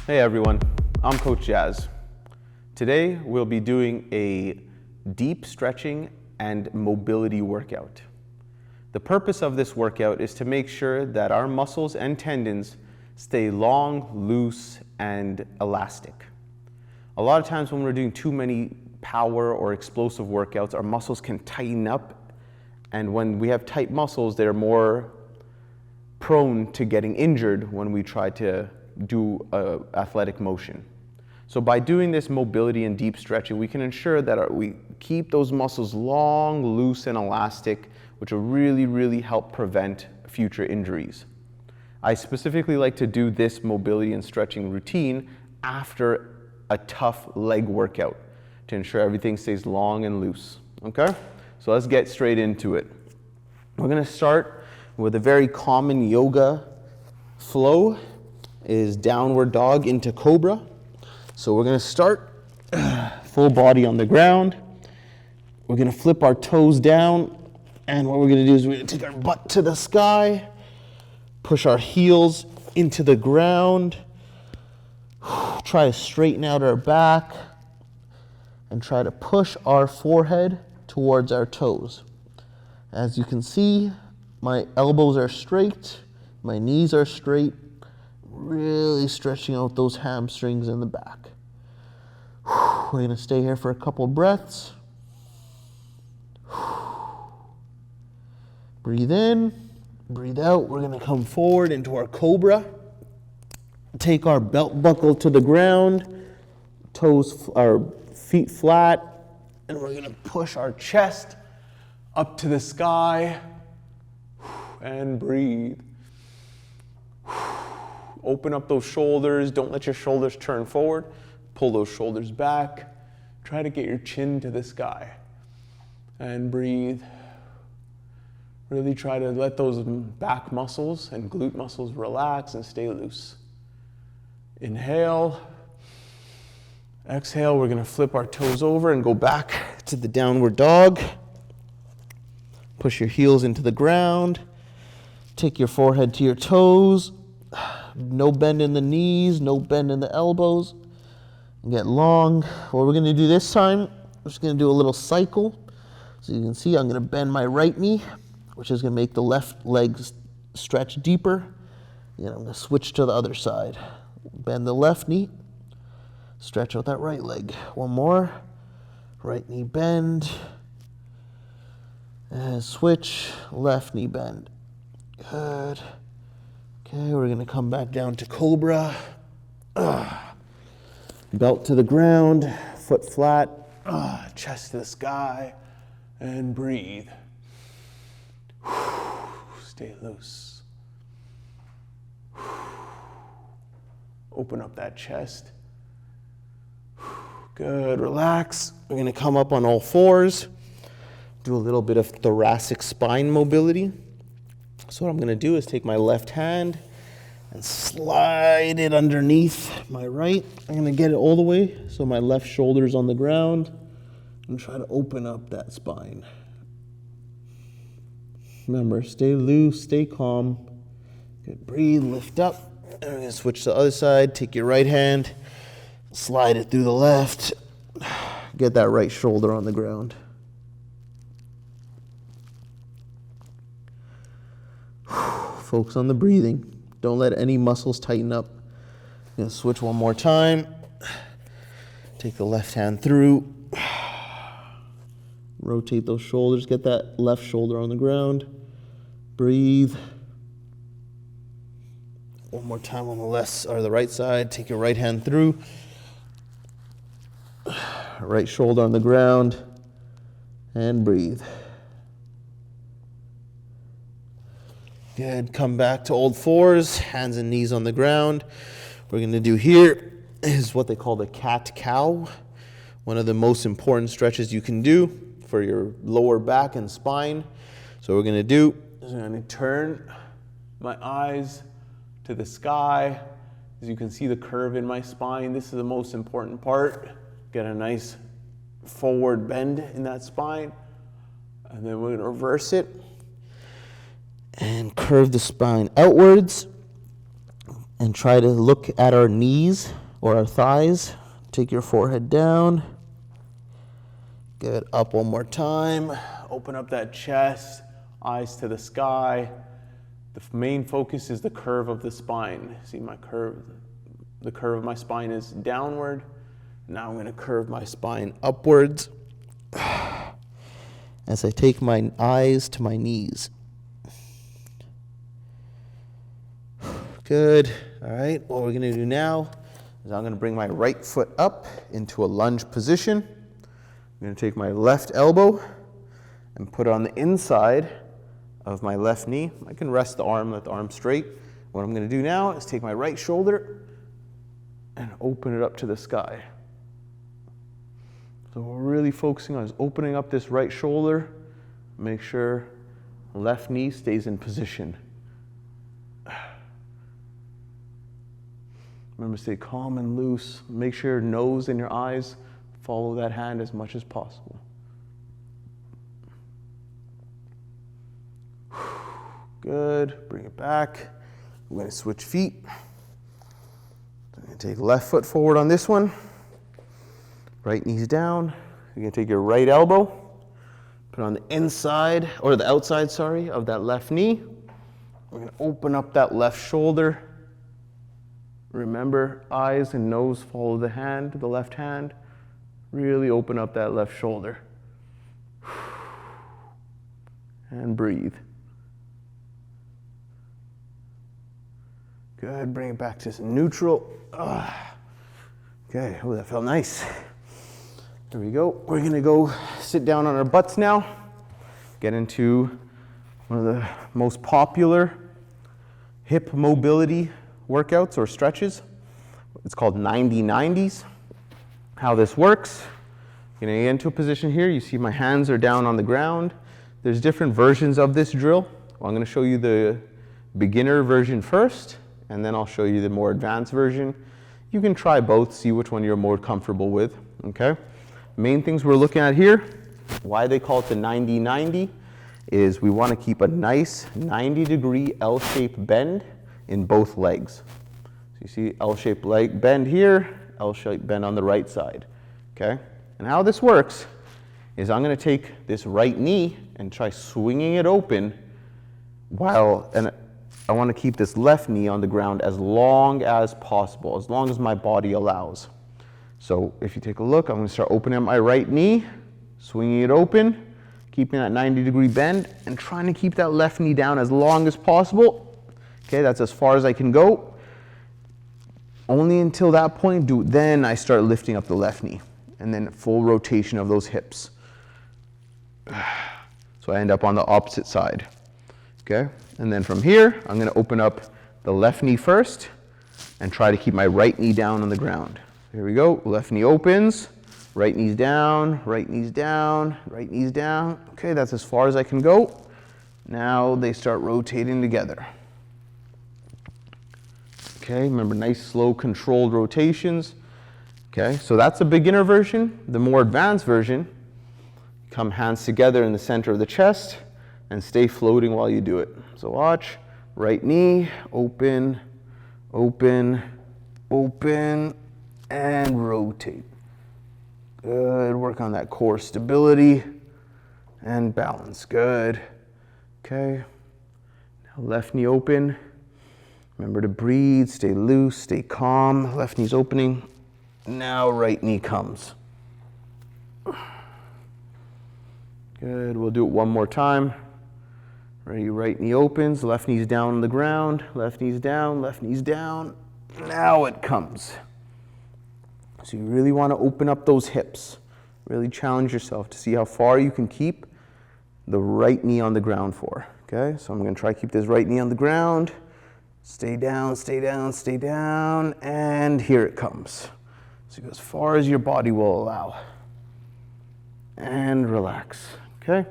Hey everyone, I'm Coach Jazz. Today we'll be doing a deep stretching and mobility workout. The purpose of this workout is to make sure that our muscles and tendons stay long, loose, and elastic. A lot of times when we're doing too many power or explosive workouts, our muscles can tighten up, and when we have tight muscles, they're more prone to getting injured when we try to do athletic motion. So by doing this mobility and deep stretching, we can ensure that we keep those muscles long, loose, and elastic, which will really help prevent future injuries. I specifically like to do this mobility and stretching routine after a tough leg workout to ensure everything stays long and loose. Okay? So let's get straight into it. We're going to start with a very common yoga flow, is downward dog into cobra. So we're going to start full body on the ground. We're going to flip our toes down, and what we're going to do is we're going to take our butt to the sky, push our heels into the ground, try to straighten out our back, and try to push our forehead towards our toes. As you can see, my elbows are straight, my knees are straight, really stretching out those hamstrings in the back. We're going to stay here for a couple breaths. Breathe in, breathe out. We're going to come forward into our cobra. Take our belt buckle to the ground, our feet flat, and we're going to push our chest up to the sky and breathe. Open up those shoulders. Don't let your shoulders turn forward. Pull those shoulders back. Try to get your chin to the sky. And breathe. Really try to let those back muscles and glute muscles relax and stay loose. Inhale. Exhale. We're going to flip our toes over and go back to the downward dog. Push your heels into the ground. Take your forehead to your toes. No bend in the knees, no bend in the elbows. Get long. What we're going to do this time, we're just going to do a little cycle. So you can see I'm going to bend my right knee, which is going to make the left leg stretch deeper. And I'm going to switch to the other side. Bend the left knee, stretch out that right leg. One more. Right knee bend. And switch, left knee bend. Good. Okay, we're going to come back down to cobra. Belt to the ground, foot flat, chest to the sky, and breathe. Stay loose. Open up that chest. Good, relax. We're going to come up on all fours. Do a little bit of thoracic spine mobility. So what I'm going to do is take my left hand and slide it underneath my right. I'm going to get it all the way so my left shoulder's on the ground and try to open up that spine. Remember, stay loose, stay calm. Good, breathe, lift up. And we're going to switch to the other side. Take your right hand, slide it through the left. Get that right shoulder on the ground. Focus on the breathing. Don't let any muscles tighten up. I'm going to switch one more time. Take the left hand through. Rotate those shoulders. Get that left shoulder on the ground. Breathe. One more time on the left or the right side. Take your right hand through. Right shoulder on the ground. And breathe. Good. Come back to old fours, hands and knees on the ground. What we're going to do here is what they call the cat-cow. One of the most important stretches you can do for your lower back and spine. So what we're going to do is I'm going to turn my eyes to the sky. As you can see the curve in my spine, this is the most important part. Get a nice forward bend in that spine. And then we're going to reverse it. And curve the spine outwards. and try to look at our knees or our thighs. Take your forehead down. Good. Up one more time. Open up that chest, eyes to the sky. The main focus is the curve of the spine. See my curve? The curve of my spine is downward. Now I'm going to curve my spine upwards as I take my eyes to my knees. Good. All right. What we're going to do now is I'm going to bring my right foot up into a lunge position. I'm going to take my left elbow and put it on the inside of my left knee. I can rest the arm, let the arm straight. What I'm going to do now is take my right shoulder and open it up to the sky. So what we're really focusing on is opening up this right shoulder. Make sure left knee stays in position. Remember, stay calm and loose. Make sure your nose and your eyes follow that hand as much as possible. Good. Bring it back. We're going to switch feet. I'm going to take left foot forward on this one. Right knee's down. You're going to take your right elbow, put it on the inside, or the outside, sorry, of that left knee. We're going to open up that left shoulder. Remember, eyes and nose follow the hand, the left hand. Really open up that left shoulder. And breathe. Good, bring it back to neutral. Okay, oh, that felt nice. There we go. We're gonna go sit down on our butts now. Get into one of the most popular hip mobility workouts or stretches. It's called 90-90s. How this works, you're gonna get into a position here. You see my hands are down on the ground. There's different versions of this drill. Well, I'm gonna show you the beginner version first, and then I'll show you the more advanced version. You can try both, see which one you're more comfortable with, okay? Main things we're looking at here, why they call it the 90-90, is we want to keep a nice 90-degree L-shaped bend in both legs. So you see L-shaped leg bend here, L-shaped bend on the right side, okay? And how this works is I'm going to take this right knee and try swinging it open and I want to keep this left knee on the ground as long as possible, as long as my body allows. So if you take a look, I'm going to start opening up my right knee, swinging it open, keeping that 90-degree bend, and trying to keep that left knee down as long as possible. Okay, that's as far as I can go. Only until that point, then I start lifting up the left knee, and then full rotation of those hips. So I end up on the opposite side. Okay, and then from here, I'm going to open up the left knee first and try to keep my right knee down on the ground. Here we go, left knee opens, right knee's down, right knee's down, right knee's down. Okay, that's as far as I can go. Now they start rotating together. Okay, remember, nice, slow, controlled rotations. Okay, so that's a beginner version. The more advanced version, come hands together in the center of the chest and stay floating while you do it. So watch, right knee, open, open, open, and rotate. Good, work on that core stability and balance, good. Okay, now left knee open. Remember to breathe, stay loose, stay calm. Left knee's opening. Now right knee comes. Good, we'll do it one more time. Ready, right knee opens, left knee's down on the ground, left knee's down, left knee's down. Now it comes. So you really want to open up those hips. Really challenge yourself to see how far you can keep the right knee on the ground for. Okay, so I'm going to try to keep this right knee on the ground. Stay down, stay down, stay down, and here it comes. So go as far as your body will allow. And relax, okay?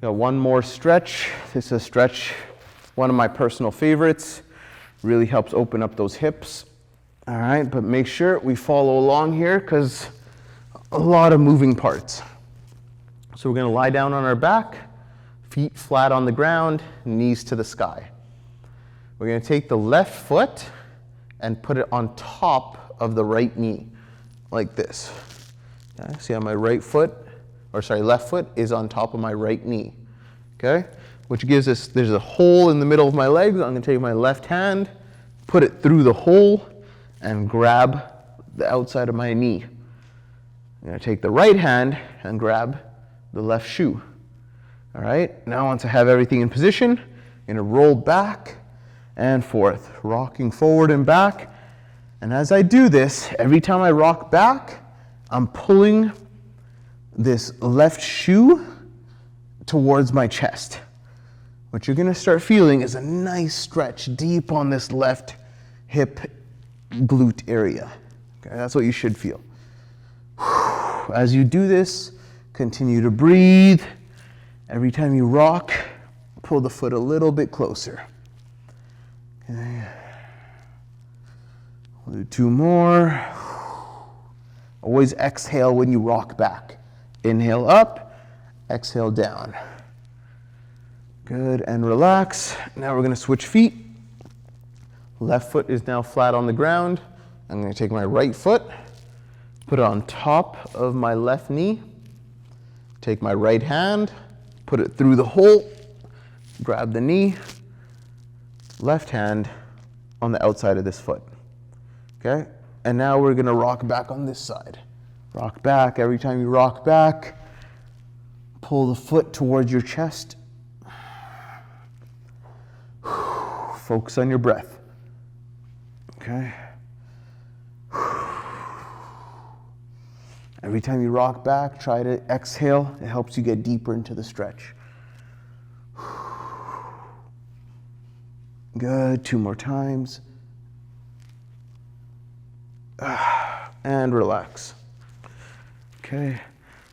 Got one more stretch. This is a stretch, one of my personal favorites. Really helps open up those hips. All right, but make sure we follow along here because a lot of moving parts. So we're gonna lie down on our back, feet flat on the ground, knees to the sky. We're going to take the left foot and put it on top of the right knee, like this. Okay? See how my left foot is on top of my right knee. Okay? Which gives us, there's a hole in the middle of my legs. I'm gonna take my left hand, put it through the hole, and grab the outside of my knee. I'm gonna take the right hand and grab the left shoe. All right, now once I have everything in position, I'm gonna roll back and forth, rocking forward and back. And as I do this, every time I rock back, I'm pulling this left shoe towards my chest. What you're gonna start feeling is a nice stretch deep on this left hip glute area. Okay, that's what you should feel. As you do this, continue to breathe. Every time you rock, pull the foot a little bit closer. Okay. We'll do 2 more. Always exhale when you rock back. Inhale up, exhale down. Good, and relax. Now we're gonna switch feet. Left foot is now flat on the ground. I'm gonna take my right foot, put it on top of my left knee, take my right hand, put it through the hole, grab the knee, left hand on the outside of this foot. Okay? And now we're gonna rock back on this side. Rock back. Every time you rock back, pull the foot towards your chest. Focus on your breath. Okay? Every time you rock back, try to exhale. It helps you get deeper into the stretch. Good, 2 more times. And relax. Okay,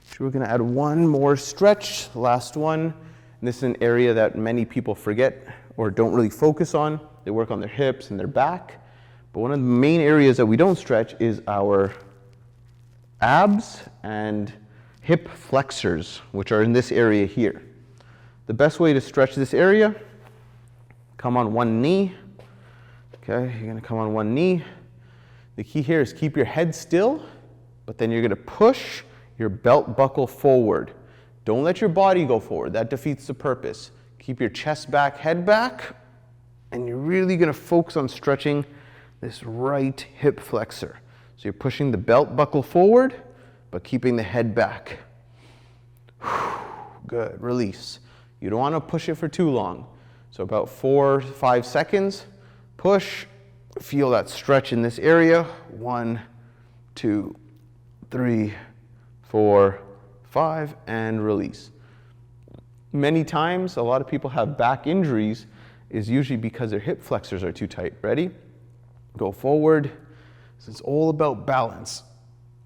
so we're gonna add 1 more stretch, last one. And this is an area that many people forget or don't really focus on. They work on their hips and their back. But one of the main areas that we don't stretch is our abs and hip flexors, which are in this area here. The best way to stretch this area, come on one knee. Okay, you're gonna come on one knee. The key here is keep your head still, but then you're gonna push your belt buckle forward. Don't let your body go forward, that defeats the purpose. Keep your chest back, head back, and you're really gonna focus on stretching this right hip flexor. So you're pushing the belt buckle forward, but keeping the head back. Good, release. You don't want to push it for too long. So about 4 to 5 seconds, push, feel that stretch in this area. 1, 2, 3, 4, 5, and release. Many times, a lot of people have back injuries is usually because their hip flexors are too tight. Ready? Go forward. So it's all about balance.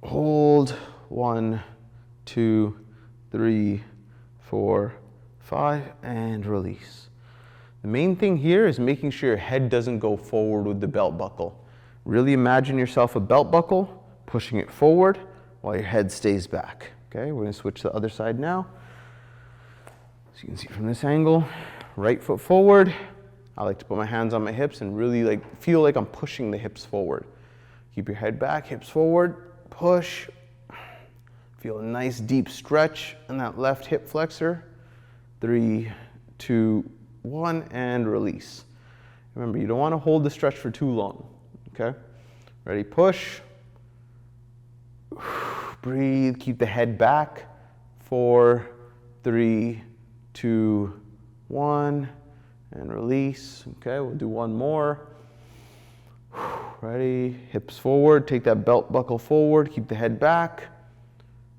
Hold. 1, 2, 3, 4, 5, and release. The main thing here is making sure your head doesn't go forward with the belt buckle. Really imagine yourself a belt buckle, pushing it forward while your head stays back. Okay, we're gonna switch to the other side now. So you can see from this angle, right foot forward. I like to put my hands on my hips and really feel like I'm pushing the hips forward. Keep your head back, hips forward, push. Feel a nice deep stretch in that left hip flexor. 3, 2, 1, and release. Remember, you don't want to hold the stretch for too long, okay? Ready, push. Breathe, keep the head back. 4, 3, 2, 1, and release. Okay, we'll do 1 more. Ready, hips forward, take that belt buckle forward, keep the head back.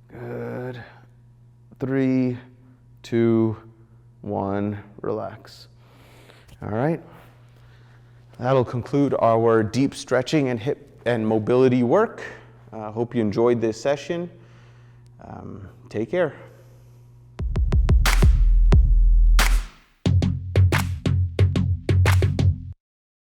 Good. 3, 2, 1, relax. All right. That'll conclude our deep stretching and hip and mobility work. Hope you enjoyed this session. Take care.